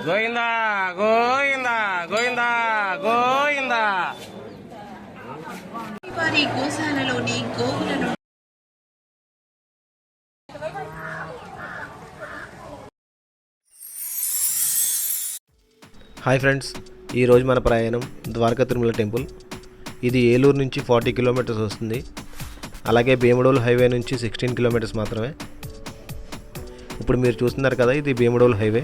గోయిందా గోయిందా గోయిందా గోయిందా. వారి గోశాలలోని గోవులను hi friends, ఈరోజు మన ప్రయాణం ద్వారకా తిరుమల టెంపుల్. ఇది ఏలూరు నుంచి 40 కిలోమీటర్స్ వస్తుంది. అలాగే భీమడోల్ హైవే నుంచి 16 కిలోమీటర్స్ మాత్రమే. ఇప్పుడు మీరు చూస్తున్నారు కదా, ఇది భీమడోల్ హైవే.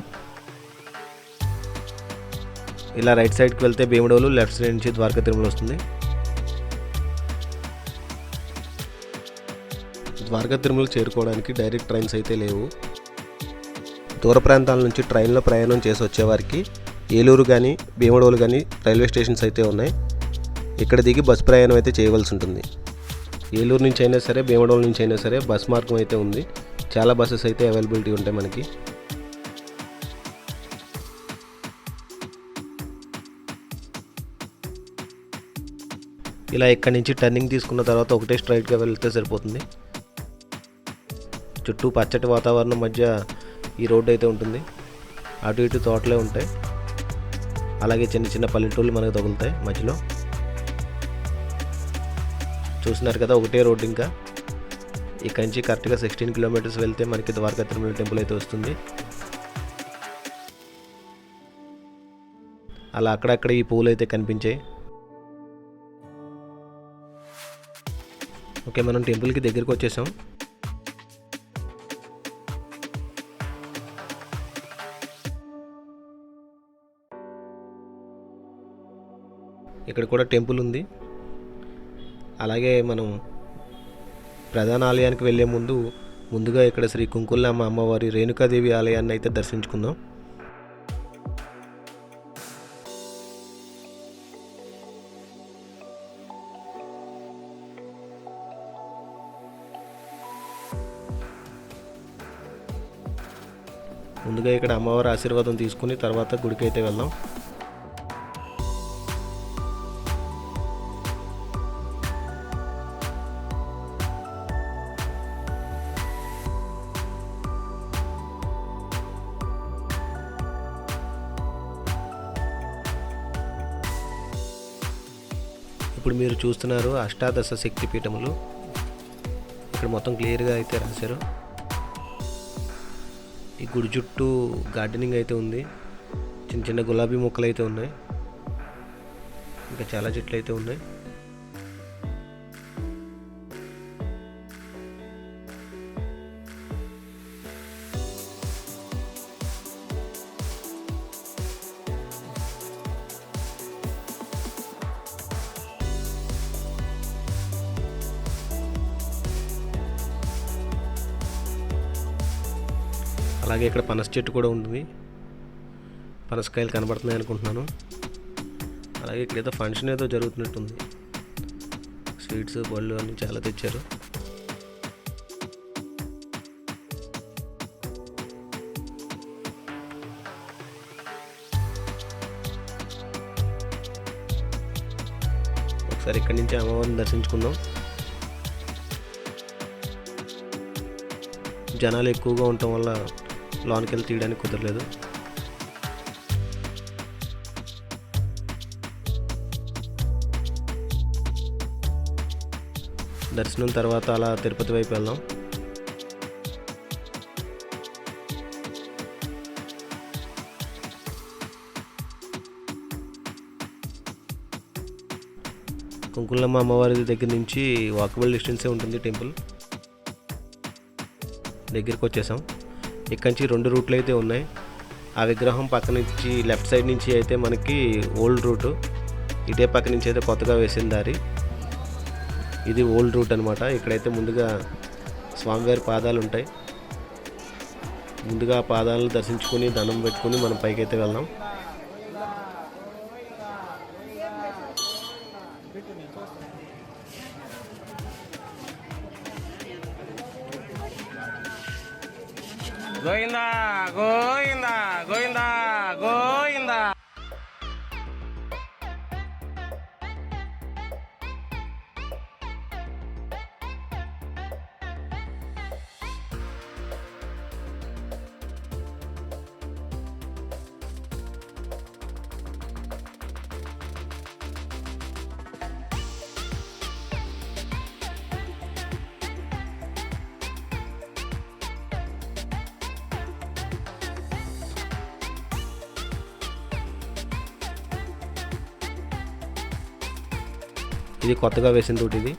ఇలా రైట్ సైడ్కి వెళ్తే భీమడోలు, లెఫ్ట్ సైడ్ నుంచి ద్వారకా తిరుమల వస్తుంది. ద్వారకా తిరుమల చేరుకోవడానికి డైరెక్ట్ ట్రైన్స్ అయితే లేవు. దూర ప్రాంతాల నుంచి ట్రైన్లో ప్రయాణం చేసి వచ్చేవారికి ఏలూరు కానీ భీమడోలు కానీ రైల్వే స్టేషన్స్ అయితే ఉన్నాయి. ఇక్కడ దిగి బస్ ప్రయాణం అయితే చేయవలసి ఉంటుంది. ఏలూరు నుంచి అయినా సరే, భీమడోలు నుంచి అయినా సరే బస్ మార్గం అయితే ఉంది. చాలా బస్సెస్ అయితే అవైలబిలిటీ ఉంటాయి మనకి. ఇలా ఇక్కడి నుంచి టర్నింగ్ తీసుకున్న తర్వాత ఒకటే స్ట్రైట్గా వెళ్తే సరిపోతుంది. చుట్టూ పచ్చటి వాతావరణం మధ్య ఈ రోడ్డు అయితే ఉంటుంది. అటు ఇటు తోటలే ఉంటాయి. అలాగే చిన్న చిన్న పల్లెటూళ్ళు మనకు తగులుతాయి మధ్యలో. చూస్తున్నారు కదా, ఒకటే రోడ్డు. ఇంకా ఇక్కడి నుంచి కరెక్ట్గా 16 కిలోమీటర్స్ వెళ్తే మనకి ద్వారకా తిరుమల టెంపుల్ అయితే వస్తుంది. అలా అక్కడక్కడ ఈ పూలు అయితే కనిపించాయి. ఓకే, మనం టెంపుల్కి దగ్గరికి వచ్చేసాం. ఇక్కడ కూడా టెంపుల్ ఉంది. అలాగే మనం ప్రధాన ఆలయానికి వెళ్ళే ముందుగా ఇక్కడ శ్రీ కుంకులమ్మ అమ్మవారి రేణుకాదేవి ఆలయాన్ని అయితే దర్శించుకుందాం. ముందుగా ఇక్కడ అమ్మవారి ఆశీర్వాదం తీసుకుని తర్వాత గుడికి అయితే వెళ్దాం. ఇప్పుడు మీరు చూస్తున్నారు అష్టాదశ శక్తి పీఠములు. ఇక్కడ మొత్తం క్లియర్గా అయితే రాశారు. ఈ గుడి చుట్టూ గార్డెనింగ్ అయితే ఉంది. చిన్న చిన్న గులాబీ మొక్కలు అయితే ఉన్నాయి. ఇంకా చాలా చెట్లు అయితే ఉన్నాయి. అలాగే ఇక్కడ పనస చెట్టు కూడా ఉంటుంది. పనసకాయలు కనబడుతున్నాయి అనుకుంటున్నాను. అలాగే ఇక్కడ ఏదో ఫంక్షన్ ఏదో జరుగుతున్నట్టుంది. స్వీట్స్, బళ్ళు అన్నీ చాలా తెచ్చారు. ఒకసారి ఇక్కడి నుంచి అమ్మవారిని దర్శించుకుందాం. జనాలు ఎక్కువగా ఉండటం వల్ల లోనికి వెళ్ళి తీయడానికి కుదరలేదు. దర్శనం తర్వాత అలా తిరుపతి వైపు వెళ్దాం. కుంకులమ్మ అమ్మవారి దగ్గర నుంచి వాకబుల్ డిస్టెన్సే ఉంటుంది టెంపుల్. దగ్గరికి వచ్చేసాం. ఇక్కడి నుంచి 2 రూట్లు అయితే ఉన్నాయి. ఆ విగ్రహం పక్క నుంచి లెఫ్ట్ సైడ్ నుంచి అయితే మనకి ఓల్డ్ రూటు, ఇటే పక్క నుంచి అయితే కొత్తగా వేసిన దారి. ఇది ఓల్డ్ రూట్ అనమాట. ఇక్కడైతే ముందుగా స్వామివారి పాదాలు ఉంటాయి. ముందుగా ఆ పాదాలను దర్శించుకొని దండం పెట్టుకుని మనం పైకి అయితే వెళ్దాం. గోయిందా గోయిందా గోయిందా గోయిందా. ఇది కొత్తగా వేసిన రూట్ ఇది.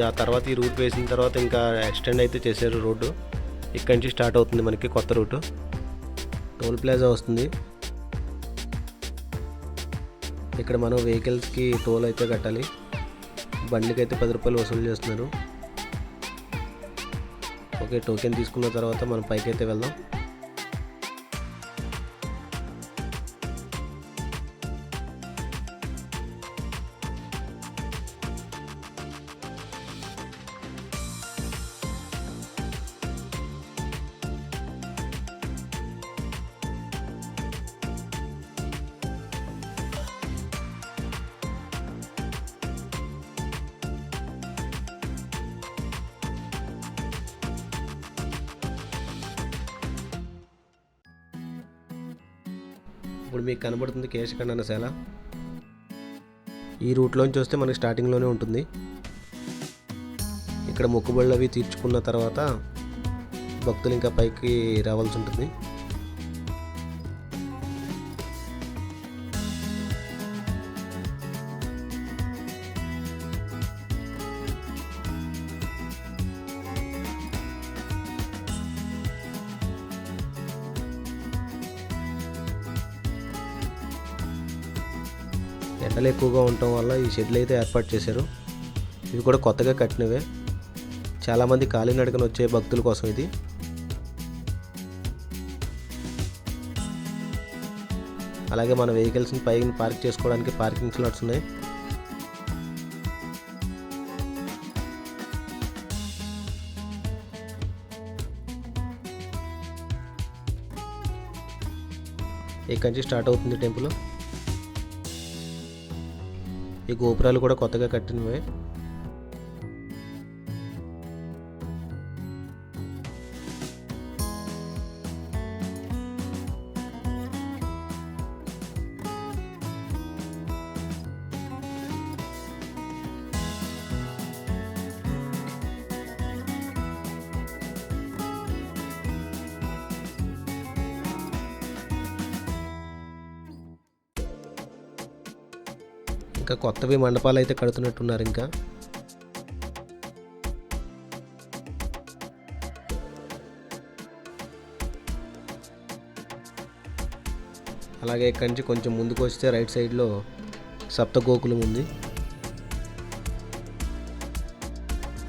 ఆ తర్వాత ఈ రూట్ వేసిన తర్వాత ఇంకా ఎక్స్టెండ్ అయితే చేశారు రోడ్డు. ఇక్కడి నుంచి స్టార్ట్ అవుతుంది మనకి కొత్త రూటు. టోల్ ప్లాజా వస్తుంది. ఇక్కడ మనం వెహికల్స్కి టోల్ అయితే కట్టాలి. బండికి అయితే 10 రూపాయలు వసూలు చేస్తున్నారు. ఓకే, టోకెన్ తీసుకున్న తర్వాత మనం పైకి అయితే వెళ్దాం. ఇప్పుడు మీకు కనబడుతుంది కేశఖండనశాల. ఈ రూట్లోంచి వస్తే మనకి స్టార్టింగ్లోనే ఉంటుంది. ఇక్కడ మొక్కుబళ్ళు అవి తీర్చుకున్న తర్వాత భక్తులు ఇంకా పైకి రావాల్సి ఉంటుంది. ఎండలు ఎక్కువగా ఉండటం వల్ల ఈ షెడ్లు అయితే ఏర్పాటు చేశారు. ఇవి కూడా కొత్తగా కట్టినవే. చాలామంది కాలినడకన వచ్చే భక్తుల కోసం ఇది. అలాగే మన వెహికల్స్ని పైన పార్క్ చేసుకోవడానికి పార్కింగ్ స్లాట్స్ ఉన్నాయి. ఇక్కడి నుంచి స్టార్ట్ అవుతుంది టెంపుల్. ఈ గోపురాలు కూడా కొత్తగా కట్టినవే. ఇంకా కొత్తవి మండపాలు అయితే కడుతున్నట్టున్నారు. ఇంకా అలాగే ఇక్కడి నుంచి కొంచెం ముందుకు వస్తే రైట్ సైడ్లో సప్త గోకులం ఉంది.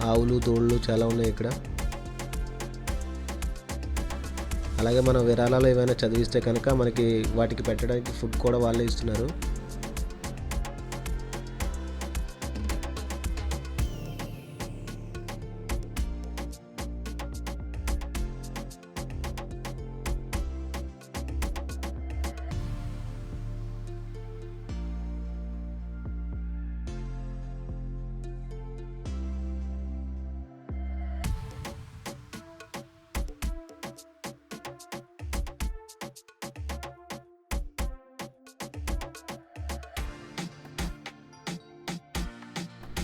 ఆవులు దూళ్ళు చాలా ఉన్నాయి ఇక్కడ. అలాగే మనం విరాళాలు ఏమైనా చదివిస్తే కనుక మనకి వాటికి పెట్టడానికి ఫుడ్ కూడా వాళ్ళే ఇస్తున్నారు.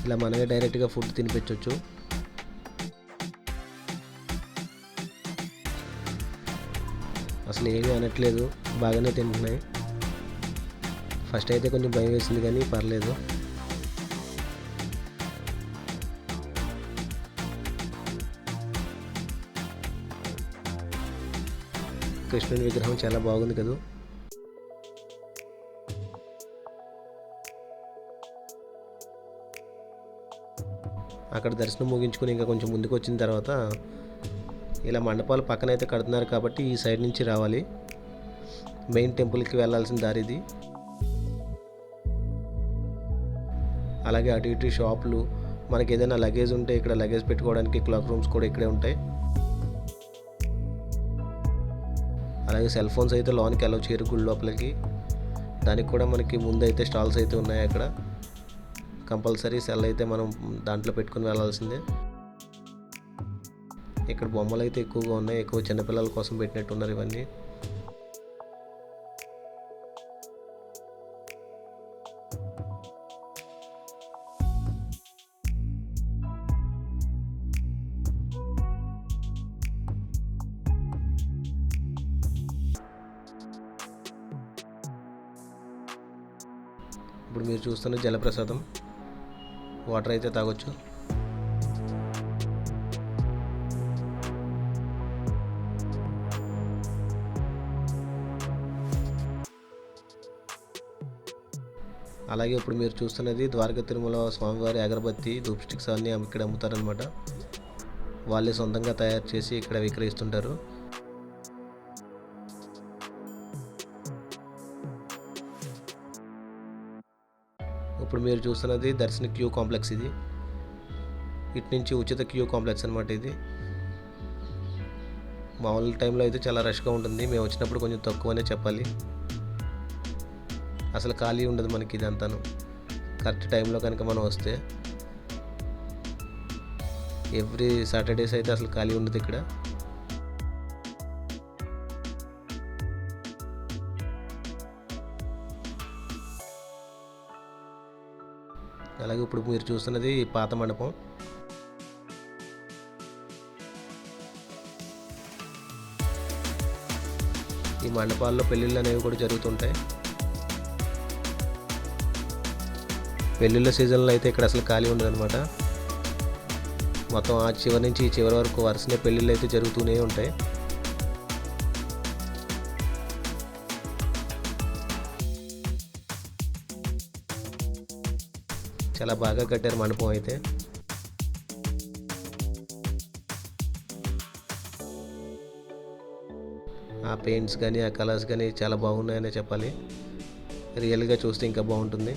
ఇలా మనమే డైరెక్ట్గా ఫుడ్ తినిపించవచ్చు. అసలు ఏమీ అనట్లేదు, బాగానే తింటున్నాయి. ఫస్ట్ అయితే కొంచెం భయం వేసింది కానీ పర్లేదు. కృష్ణుని విగ్రహం చాలా బాగుంది కదా. అక్కడ దర్శనం ముగించుకొని ఇంకా కొంచెం ముందుకు వచ్చిన తర్వాత ఇలా మండపాలు పక్కన అయితే కడుతున్నారు కాబట్టి ఈ సైడ్ నుంచి రావాలి. మెయిన్ టెంపుల్కి వెళ్ళాల్సిన దారి ఇది. అలాగే అటు ఇటు షాపులు, మనకి ఏదైనా లగేజ్ ఉంటే ఇక్కడ లగేజ్ పెట్టుకోవడానికి క్లాక్ రూమ్స్ కూడా ఇక్కడే ఉంటాయి. అలాగే సెల్ ఫోన్స్ అయితే లోనికి అలౌ చేయరు గుడి లోపలికి. దానికి కూడా మనకి ముందైతే స్టాల్స్ అయితే ఉన్నాయి. అక్కడ కంపల్సరీ సెల్ అయితే మనం దాంట్లో పెట్టుకుని వెళ్ళాల్సిందే. ఇక్కడ బొమ్మలు అయితే ఎక్కువగా ఉన్నాయి. ఎక్కువ చిన్నపిల్లల కోసం పెట్టినట్టున్నారు ఇవన్నీ. ఇప్పుడు మీరు చూస్తున్న జలప్రసాదం. వాటర్ అయితే తాగొచ్చు. అలాగే ఇప్పుడు మీరు చూస్తున్నది ద్వారకా తిరుమల స్వామివారి అగరబత్తి ధూప్ స్టిక్స్ అన్నీ ఇక్కడ అమ్ముతారనమాట. వాళ్ళే సొంతంగా తయారు చేసి ఇక్కడ విక్రయిస్తుంటారు. ఇప్పుడు మీరు చూస్తున్నది దర్శన క్యూ కాంప్లెక్స్. ఇది ఇటు నుంచి ఉచిత క్యూ కాంప్లెక్స్ అనమాట. ఇది మామూలు టైంలో అయితే చాలా రష్గా ఉంటుంది. మేము వచ్చినప్పుడు కొంచెం తక్కువనే చెప్పాలి. అసలు ఖాళీ ఉండదు మనకి ఇదంతాను. కరెక్ట్ టైంలో కనుక మనం వస్తే ఎవ్రీ సాటర్డేస్ అయితే అసలు ఖాళీ ఉండదు ఇక్కడ. అలాగే ఇప్పుడు మీరు చూస్తున్నది పాత మండపం. ఈ మండపాల్లో పెళ్ళిళ్ళు అనేవి కూడా జరుగుతుంటాయి. పెళ్ళిళ్ళ సీజన్లో అయితే ఇక్కడ అసలు ఖాళీ ఉండదు అనమాట. మొత్తం ఆ చివరి నుంచి ఈ చివరి వరకు వరుసనే పెళ్ళిళ్ళు అయితే జరుగుతూనే ఉంటాయి. చాలా బాగా కట్టారు మండపం అయితే. ఆ పెయింట్స్ కానీ ఆ కలర్స్ కానీ చాలా బాగున్నాయనే చెప్పాలి. రియల్గా చూస్తే ఇంకా బాగుంటుంది.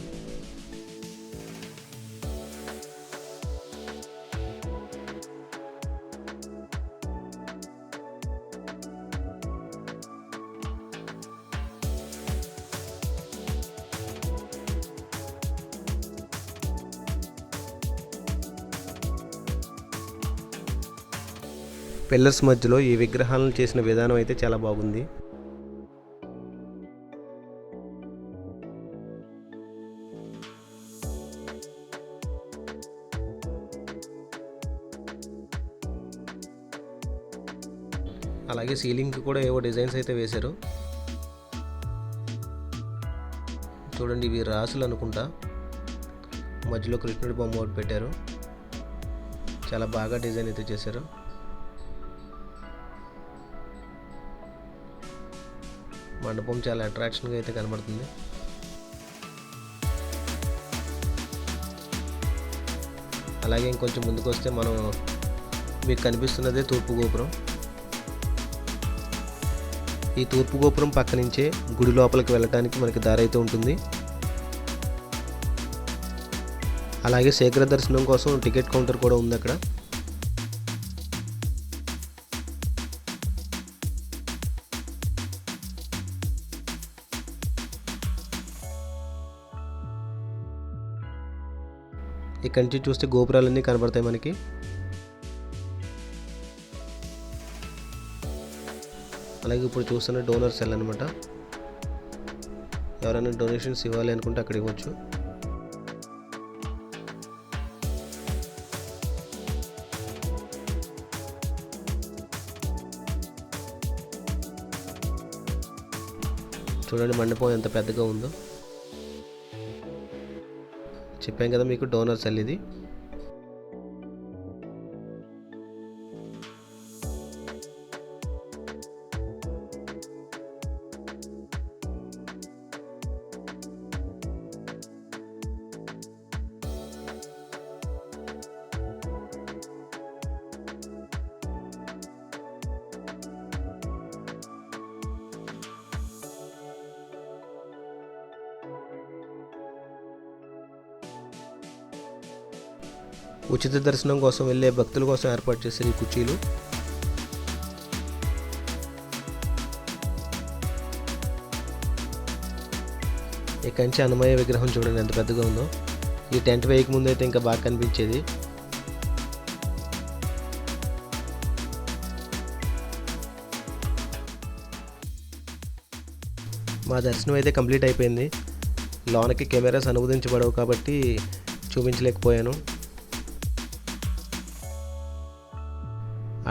పిల్లర్స్ మధ్యలో ఈ విగ్రహాలను చేసిన విధానం అయితే చాలా బాగుంది. అలాగే సీలింగ్కి కూడా ఏవో డిజైన్స్ అయితే వేశారు. చూడండి, ఇవి రాసులు అనుకుంటా. మధ్యలో కృష్ణుడి బొమ్మ ఒకటి పెట్టారు. చాలా బాగా డిజైన్ అయితే చేశారు. మండపం చాలా అట్రాక్షన్గా అయితే కనబడుతుంది. అలాగే ఇంకొంచెం ముందుకు వస్తే మనం మీకు కనిపిస్తున్నదే తూర్పు గోపురం. ఈ తూర్పు గోపురం పక్క నుంచే గుడి లోపలికి వెళ్ళడానికి మనకి దారి అయితే ఉంటుంది. అలాగే శీఘ్ర దర్శనం కోసం టికెట్ కౌంటర్ కూడా ఉంది అక్కడ. ఇక్కడి నుంచి చూస్తే గోపురాలన్నీ కనబడతాయి మనకి. అలాగే ఇప్పుడు చూస్తున్న డోనర్ సెల్ అనమాట. ఎవరైనా డొనేషన్స్ ఇవ్వాలి అనుకుంటే అక్కడ ఇవ్వచ్చు. చూడండి మండపం ఎంత పెద్దగా ఉందో. చెప్పాం కదా మీకు డోనర్ సెల్ ఇది. ఉచిత దర్శనం కోసం వెళ్ళే భక్తుల కోసం ఏర్పాటు చేసిన ఈ కుర్చీలు. ఇక్కడి నుంచి అన్నమయ్య విగ్రహం చూడండి ఎంత పెద్దగా ఉందో. ఈ టెంట్ వేయక ముందు అయితే ఇంకా బాగా కనిపించేది. మా దర్శనం అయితే కంప్లీట్ అయిపోయింది. లోనకి కెమెరాస్ అనువదించబడవు కాబట్టి చూపించలేకపోయాను.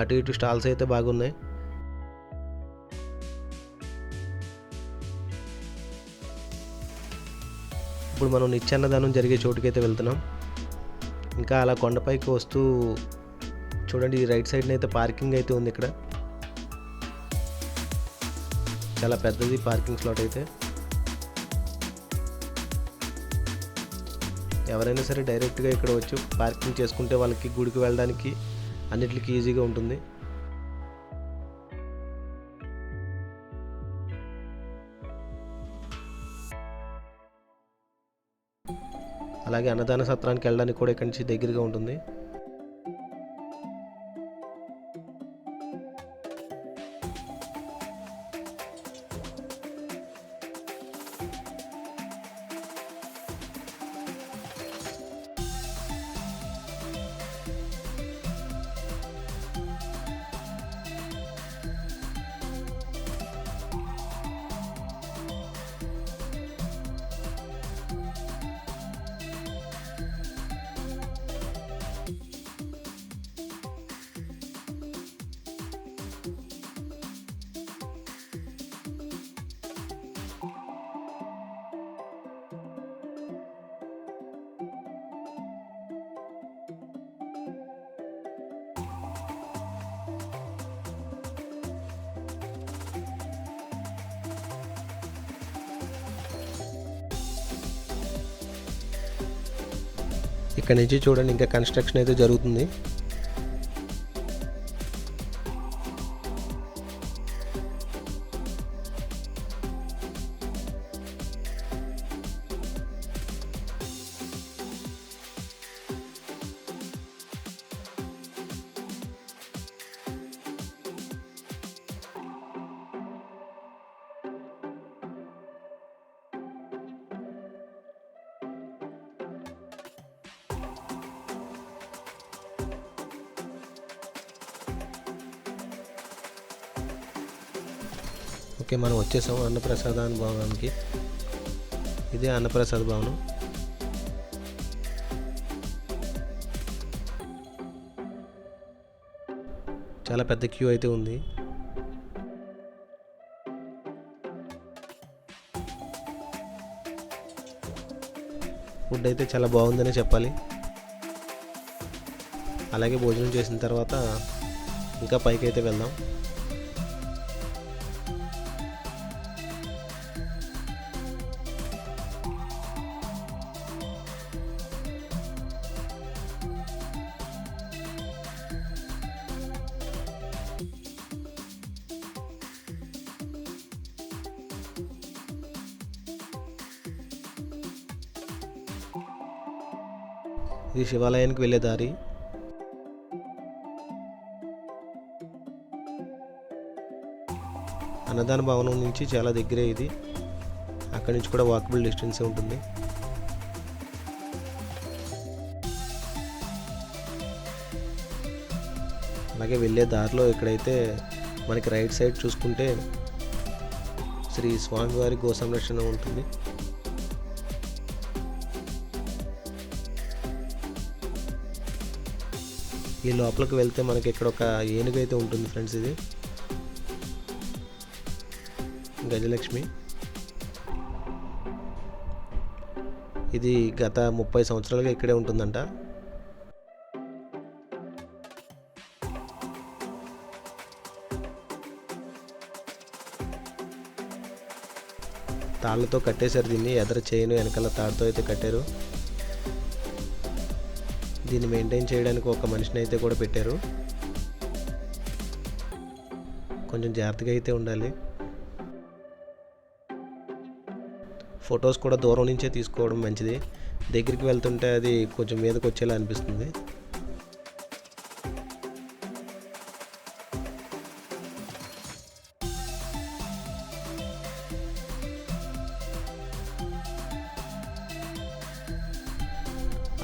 అటు ఇటు స్టాల్స్ అయితే బాగున్నాయి. ఇప్పుడు మనం నిత్యాన్నదానం జరిగే చోటుకైతే వెళ్తున్నాం. ఇంకా అలా కొండపైకి వస్తూ చూడండి, ఈ రైట్ సైడ్న అయితే పార్కింగ్ అయితే ఉంది. ఇక్కడ చాలా పెద్దది పార్కింగ్ స్లాట్ అయితే. ఎవరైనా సరే డైరెక్ట్గా ఇక్కడ వచ్చి పార్కింగ్ చేసుకుంటే వాళ్ళకి గుడికి వెళ్ళడానికి అన్నిటికీ ఈజీగా ఉంటుంది. అలాగే అన్నదాన సత్రానికి వెళ్ళడానికి కూడా ఇక్కడి నుంచి దగ్గరగా ఉంటుంది. ఇక్కడ నుంచి చూడండి, ఇంకా కన్స్ట్రక్షన్ అయితే జరుగుతుంది. ఓకే, మనం వచ్చేసాం అన్నప్రసాద భవనానికి. ఇదే అన్నప్రసాద భవనం. చాలా పెద్ద క్యూ అయితే ఉంది. ఫుడ్ అయితే చాలా బాగుందనే చెప్పాలి. అలాగే భోజనం చేసిన తర్వాత ఇంకా పైకి అయితే వెళ్దాం. ఇది శివాలయానికి వెళ్ళే దారి. అన్నదాన భవనం నుంచి చాలా దగ్గరే ఇది. అక్కడి నుంచి కూడా వాకబుల్ డిస్టెన్సే ఉంటుంది. అలాగే వెళ్ళే దారిలో ఇక్కడైతే మనకి రైట్ సైడ్ చూసుకుంటే శ్రీ స్వామివారి గో సంరక్షణ ఉంటుంది. ఈ లోపలికి వెళ్తే మనకి ఇక్కడ ఒక ఏనుగు అయితే ఉంటుంది ఫ్రెండ్స్. ఇది గజలక్ష్మి. ఇది గత 30 సంవత్సరాలుగా ఇక్కడే ఉంటుందంట. తాళ్ళతో కట్టేశారు దీన్ని. ఎదర చైన్ వెనకాల తాడుతో అయితే కట్టారు. దీన్ని మెయింటైన్ చేయడానికి ఒక మనిషిని అయితే కూడా పెట్టారు. కొంచెం జాగ్రత్తగా అయితే ఉండాలి. ఫొటోస్ కూడా దూరం నుంచే తీసుకోవడం మంచిది. దగ్గరికి వెళ్తుంటే అది కొంచెం మీదకి వచ్చేలా అనిపిస్తుంది.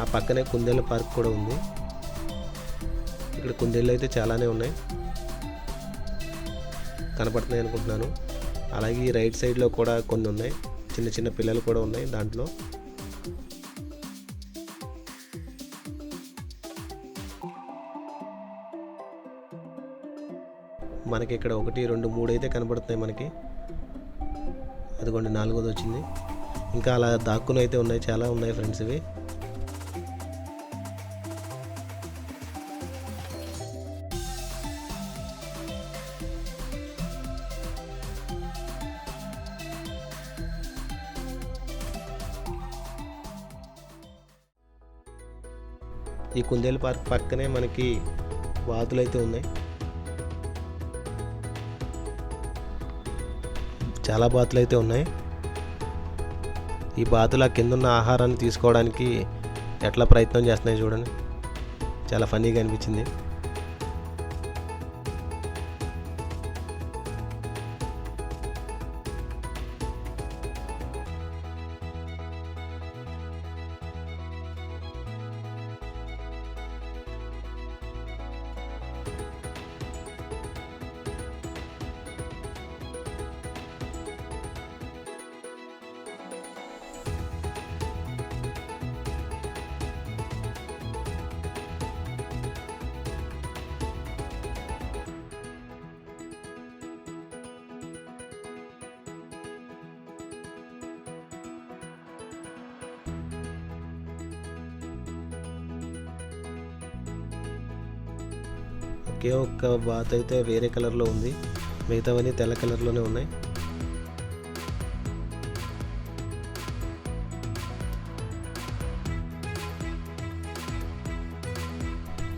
ఆ పక్కనే కుందేళ్ళ పార్క్ కూడా ఉంది. ఇక్కడ కుందేళ్ళు అయితే చాలానే ఉన్నాయి, కనపడుతున్నాయి అనుకుంటున్నాను. అలాగే ఈ రైట్ సైడ్లో కూడా కొన్ని ఉన్నాయి. చిన్న చిన్న పిల్లలు కూడా ఉన్నాయి దాంట్లో. మనకి ఇక్కడ 1, 2, 3 అయితే కనపడుతున్నాయి మనకి. అదిగోండి 4వది వచ్చింది. ఇంకా అలా దాక్కుని అయితే ఉన్నాయి, చాలా ఉన్నాయి ఫ్రెండ్స్ ఇవి. ఈ కుందేలు పార్క్ పక్కనే మనకి బాతులు అయితే ఉన్నాయి. చాలా బాతులు అయితే ఉన్నాయి. ఈ బాతులు ఆ కింద ఉన్న ఆహారాన్ని తీసుకోవడానికి ఎట్లా ప్రయత్నం చేస్తున్నాయి చూడండి, చాలా ఫన్నీగా అనిపించింది. ఒకే ఒక్క బాత్ అయితే వేరే కలర్లో ఉంది, మిగతావన్నీ తెల్ల కలర్లోనే ఉన్నాయి.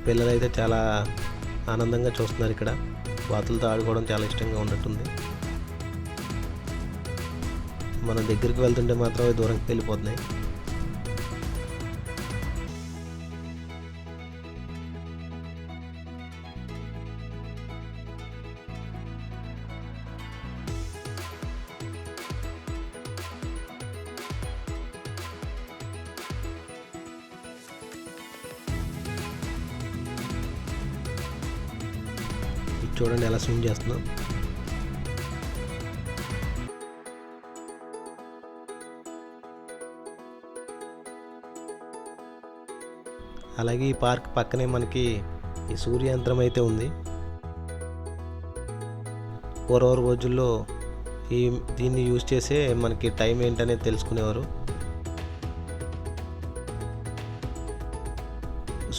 పిల్లలు అయితే చాలా ఆనందంగా చూస్తున్నారు. ఇక్కడ బాతులతో ఆడుకోవడం చాలా ఇష్టంగా ఉన్నట్టుంది. మనం దగ్గరికి వెళ్తుంటే మాత్రం అవి దూరంకి వెళ్ళిపోతున్నాయి. చూడండి ఎలా స్విమ్ చేస్తున్నాం. అలాగే ఈ పార్క్ పక్కనే మనకి ఈ సూర్య యంత్రం అయితే ఉంది. పూర్వ రోజుల్లో దీన్ని యూజ్ చేసే మనకి టైం ఏంటనేది తెలుసుకునేవారు.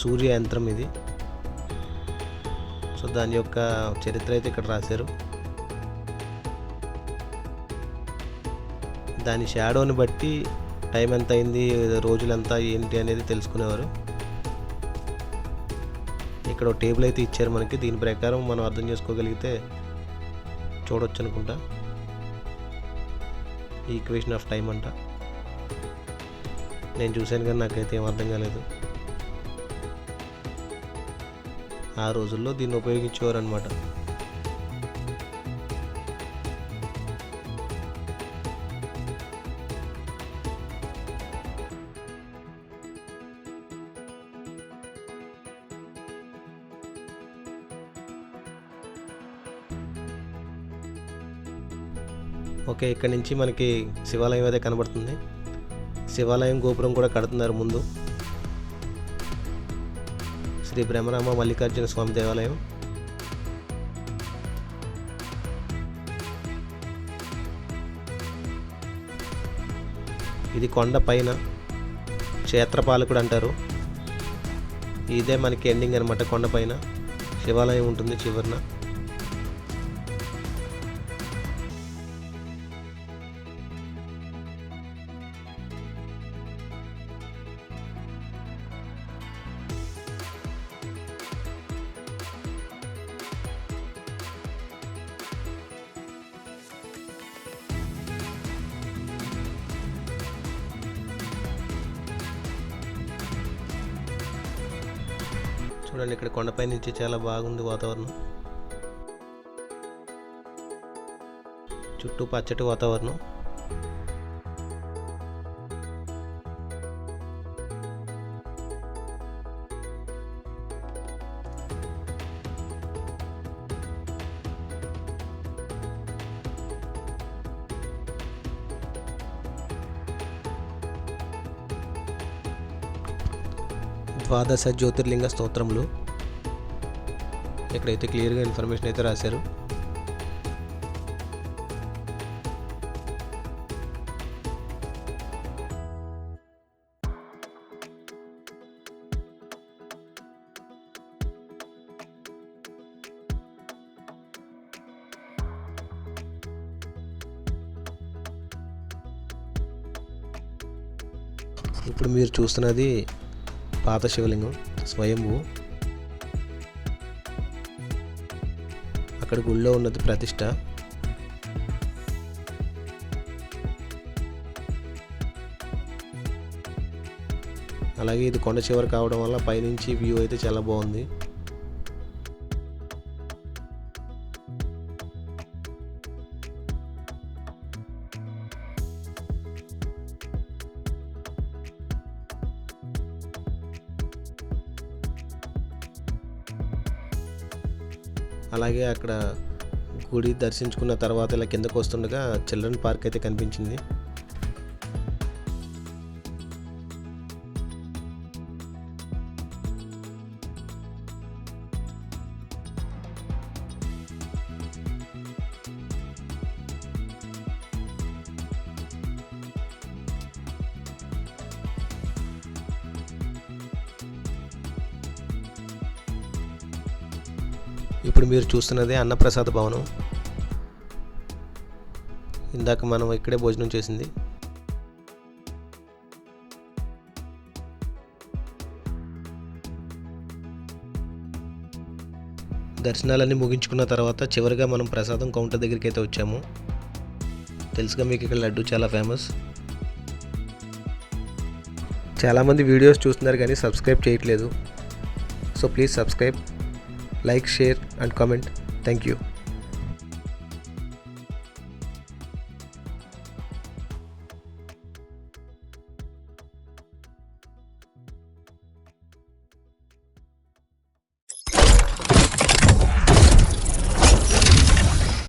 సూర్య యంత్రం ఇది. సో దాని యొక్క చరిత్ర అయితే ఇక్కడ రాశారు. దాని షాడోని బట్టి టైం ఎంత అయింది, రోజులంతా ఏంటి అనేది తెలుసుకునేవారు. ఇక్కడ ఒక టేబుల్ అయితే ఇచ్చారు మనకి. దీని ప్రకారం మనం అర్థం చేసుకోగలిగితే చూడొచ్చు అనుకుంటా. ఈక్వేషన్ ఆఫ్ టైం అంట. నేను చూశాను కానీ నాకైతే ఏం అర్థం కాలేదు. ఆ రోజుల్లో దీన్ని ఉపయోగించేవారు అనమాట. ఓకే, ఇక్కడ నుంచి మనకి శివాలయం అయితే కనబడుతుంది. శివాలయం గోపురం కూడా కడుతున్నారు ముందు. శ్రీ బ్రహ్మరామ మల్లికార్జున స్వామి దేవాలయం. ఇది కొండ పైన క్షేత్రపాలకుడు అంటారు. ఇదే మనకి ఎండింగ్ అనమాట. కొండపైన శివాలయం ఉంటుంది చివరిన. చూడండి, ఇక్కడ కొండపై నుంచి చాలా బాగుంది వాతావరణం. చుట్టూ పచ్చటి వాతావరణం. ద్వాదశ జ్యోతిర్లింగ స్తోత్రములు ఇక్కడైతే క్లియర్గా ఇన్ఫర్మేషన్ అయితే రాశారు. ఇప్పుడు మీరు చూస్తున్నది పాత శివలింగం. స్వయంభూ. అక్కడ గుళ్ళో ఉన్నది ప్రతిష్ట. అలాగే ఇది కొండ చివర కావడం వల్ల పైనుంచి వ్యూ అయితే చాలా బాగుంది. అలాగే అక్కడ గుడి దర్శించుకున్న తర్వాత ఇలా కిందకు వస్తుండగా చిల్డ్రన్ పార్క్ అయితే కనిపించింది. ఇప్పుడు మీరు చూస్తున్నదే అన్నప్రసాద భవనం. ఇందాక మనం ఇక్కడే భోజనం చేసింది. దర్శనాలన్నీ ముగించుకున్న తర్వాత చివరిగా మనం ప్రసాదం కౌంటర్ దగ్గరికి అయితే వచ్చాము. తెలుసుగా మీకు ఇక్కడ లడ్డు చాలా ఫేమస్. చాలామంది వీడియోస్ చూస్తున్నారు కానీ సబ్స్క్రైబ్ చేయట్లేదు. So please subscribe, like, share and comment. Thank you.